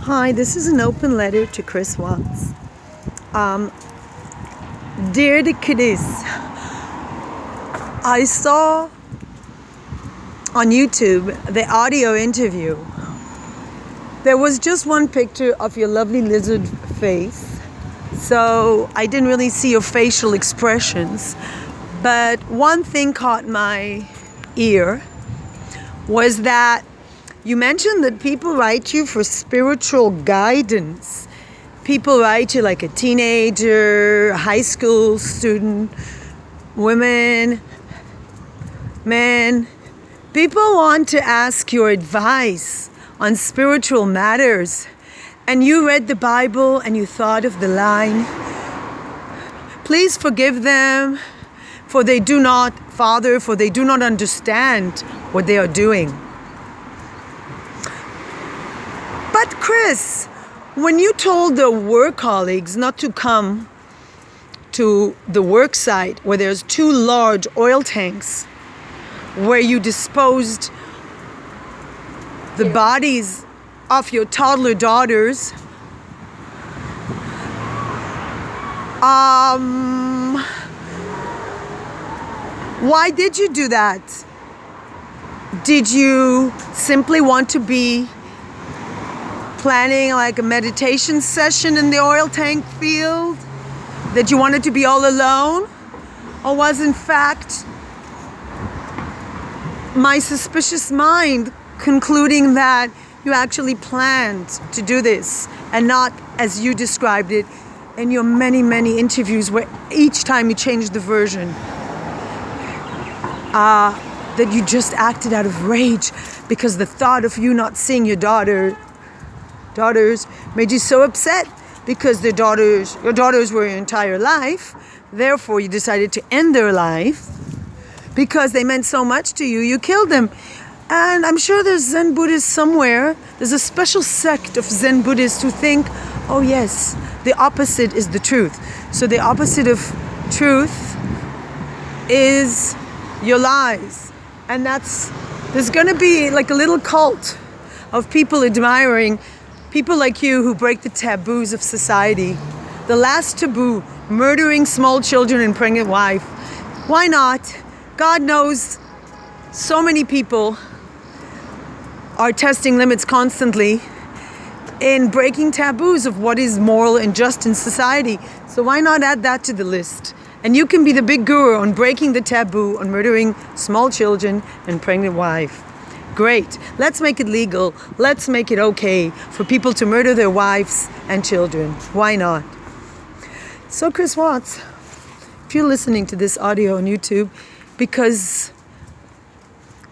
Hi, this is an open letter to Chris Waats. Dear the kiddies, I saw on YouTube the audio interview. There was just one picture of your lovely lizard face, so I didn't really see your facial expressions. But one thing caught my ear was that you mentioned that people write you for spiritual guidance. People write you like a teenager, a high school student, women, men. People want to ask your advice on spiritual matters. And you read the Bible and you thought of the line, "Please forgive them, for they do not understand what they are doing." But Chris, when you told the work colleagues not to come to the work site where there's 2 large oil tanks where you disposed the bodies of your toddler daughters, why did you do that? Did you simply want to be planning like a meditation session in the oil tank field? That you wanted to be all alone? Or was in fact my suspicious mind concluding that you actually planned to do this and not as you described it in your many, many interviews where each time you changed the version, that you just acted out of rage because the thought of you not seeing your daughters made you so upset because your daughters were your entire life. Therefore, you decided to end their life because they meant so much to you. You killed them. And I'm sure there's Zen Buddhists somewhere. There's a special sect of Zen Buddhists who think, oh yes, the opposite is the truth. So the opposite of truth is your lies. And there's going to be like a little cult of people admiring people like you who break the taboos of society. The last taboo, murdering small children and pregnant wife. Why not? God knows so many people are testing limits constantly in breaking taboos of what is moral and just in society. So why not add that to the list? And you can be the big guru on breaking the taboo on murdering small children and pregnant wife. Great. Let's make it legal. Let's make it okay for people to murder their wives and children. Why not? So Chris Waats, if you're listening to this audio on YouTube, because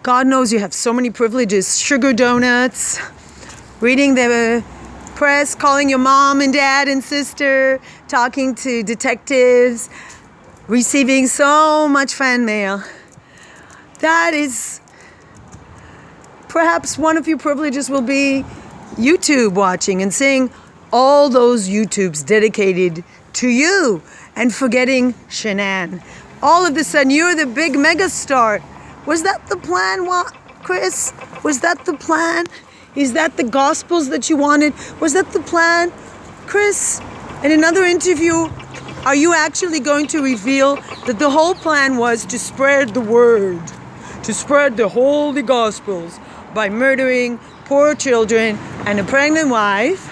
God knows you have so many privileges, sugar donuts, reading the press, calling your mom and dad and sister, talking to detectives, receiving so much fan mail. That is, perhaps one of your privileges will be YouTube watching and seeing all those YouTubes dedicated to you and forgetting Shanann. All of a sudden, you're the big megastar. Was that the plan, Chris? Was that the plan? Is that the gospels that you wanted? Was that the plan? Chris, in another interview, are you actually going to reveal that the whole plan was to spread the word, to spread the holy gospels by murdering poor children and a pregnant wife,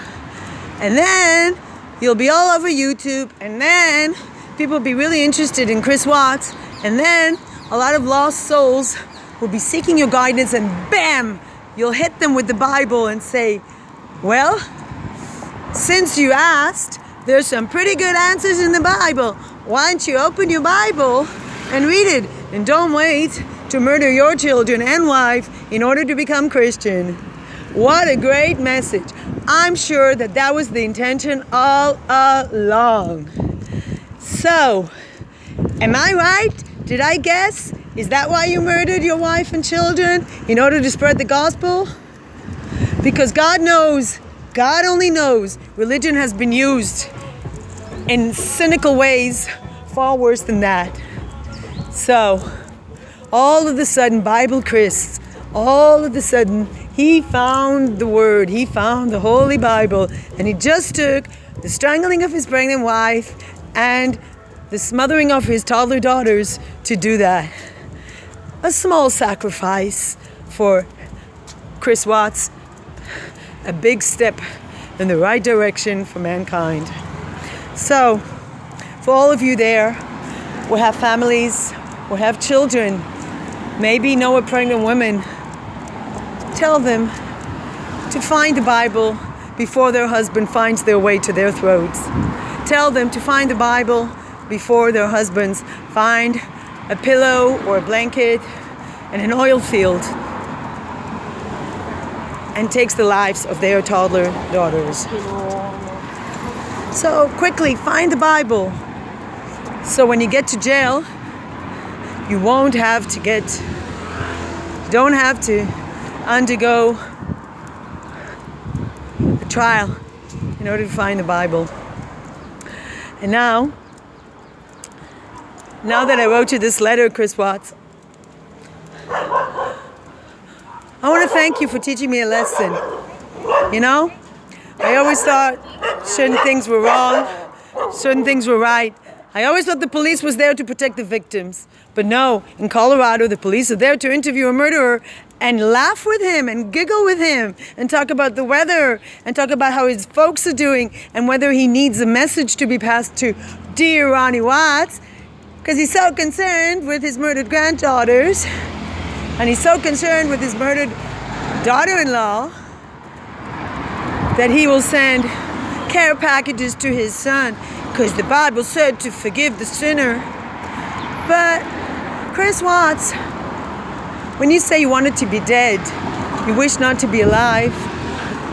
and then you'll be all over YouTube, and then people will be really interested in Chris Waats, and then a lot of lost souls will be seeking your guidance, and bam, you'll hit them with the Bible and say, well, since you asked, there's some pretty good answers in the Bible. Why don't you open your Bible and read it, and don't wait to murder your children and wife in order to become Christian. What a great message. I'm sure that was the intention all along. So, am I right? Did I guess? Is that why you murdered your wife and children? In order to spread the gospel? Because God knows, God only knows, religion has been used in cynical ways far worse than that. So, all of a sudden, Bible Chris, all of a sudden, He found the Word. He found the Holy Bible. And he just took the strangling of his pregnant wife and the smothering of his toddler daughters to do that. A small sacrifice for Chris Waats. A big step in the right direction for mankind. So, for all of you there who have families, who have children, maybe know a pregnant woman, tell them to find the Bible before their husband finds their way to their throats. Tell them to find the Bible before their husbands find a pillow or a blanket and an oil field and takes the lives of their toddler daughters. So quickly, find the Bible. So when you get to jail, you don't have to undergo a trial in order to find the Bible. And now that I wrote you this letter, Chris Waats, I want to thank you for teaching me a lesson. You know, I always thought certain things were wrong, certain things were right. I always thought the police was there to protect the victims. But no, in Colorado, the police are there to interview a murderer and laugh with him and giggle with him and talk about the weather and talk about how his folks are doing and whether he needs a message to be passed to dear Ronnie Watts, because he's so concerned with his murdered granddaughters and he's so concerned with his murdered daughter-in-law that he will send care packages to his son because the Bible said to forgive the sinner. But Chris Waats, when you say you wanted to be dead, you wish not to be alive,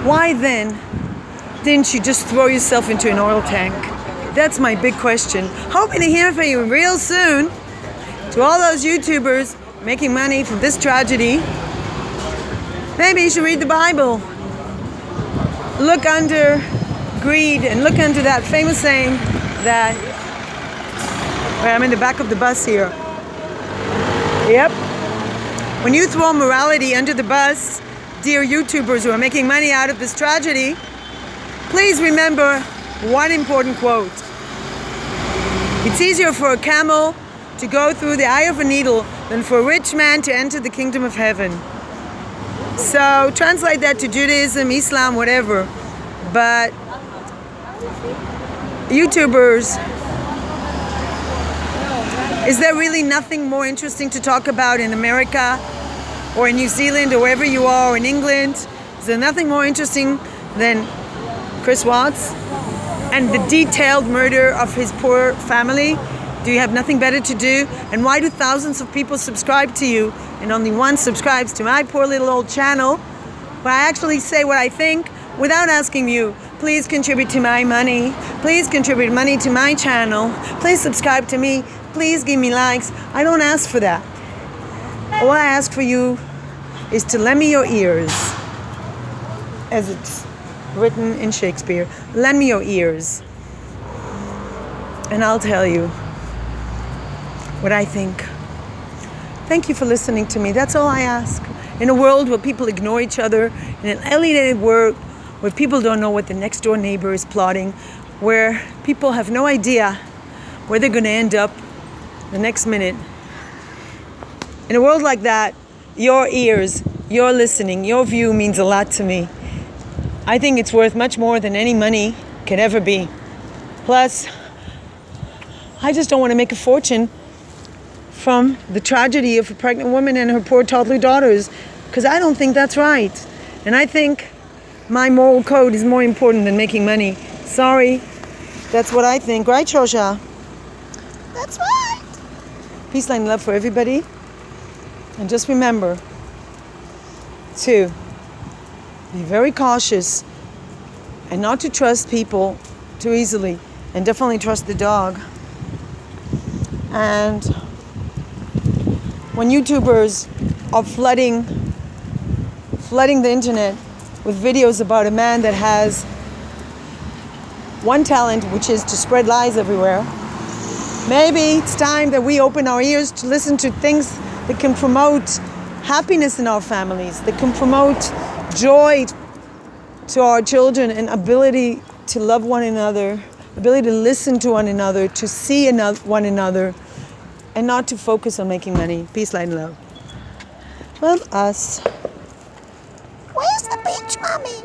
why then didn't you just throw yourself into an oil tank? That's my big question. Hoping to hear from you real soon. To all those YouTubers making money from this tragedy, maybe you should read the Bible. Look under greed and look under that famous saying that, wait, I'm in the back of the bus here. Yep. When you throw morality under the bus, dear YouTubers who are making money out of this tragedy, please remember one important quote. It's easier for a camel to go through the eye of a needle than for a rich man to enter the kingdom of heaven. So translate that to Judaism, Islam, whatever. But YouTubers, is there really nothing more interesting to talk about in America or in New Zealand or wherever you are, or in England? Is there nothing more interesting than Chris Waats and the detailed murder of his poor family? Do you have nothing better to do? And why do thousands of people subscribe to you and only one subscribes to my poor little old channel, where I actually say what I think without asking you, please contribute to my money, please contribute money to my channel, please subscribe to me, please give me likes. I don't ask for that. All I ask for you is to lend me your ears, as it's written in Shakespeare. Lend me your ears, and I'll tell you what I think. Thank you for listening to me. That's all I ask. In a world where people ignore each other, in an alienated world where people don't know what the next door neighbor is plotting, where people have no idea where they're going to end up the next minute. In a world like that, your ears, your listening, your view means a lot to me. I think it's worth much more than any money can ever be. Plus, I just don't want to make a fortune from the tragedy of a pregnant woman and her poor toddler daughters, because I don't think that's right. And I think my moral code is more important than making money. Sorry, that's what I think. Right, Shosha? That's right. Peace, light, and love for everybody. And just remember to be very cautious and not to trust people too easily, and definitely trust the dog. And when YouTubers are flooding the internet with videos about a man that has one talent, which is to spread lies everywhere, maybe it's time that we open our ears to listen to things that can promote happiness in our families, that can promote joy to our children and ability to love one another, ability to listen to one another, to see one another, and not to focus on making money. Peace, light, and love. Love us. Where's the beach, Mommy?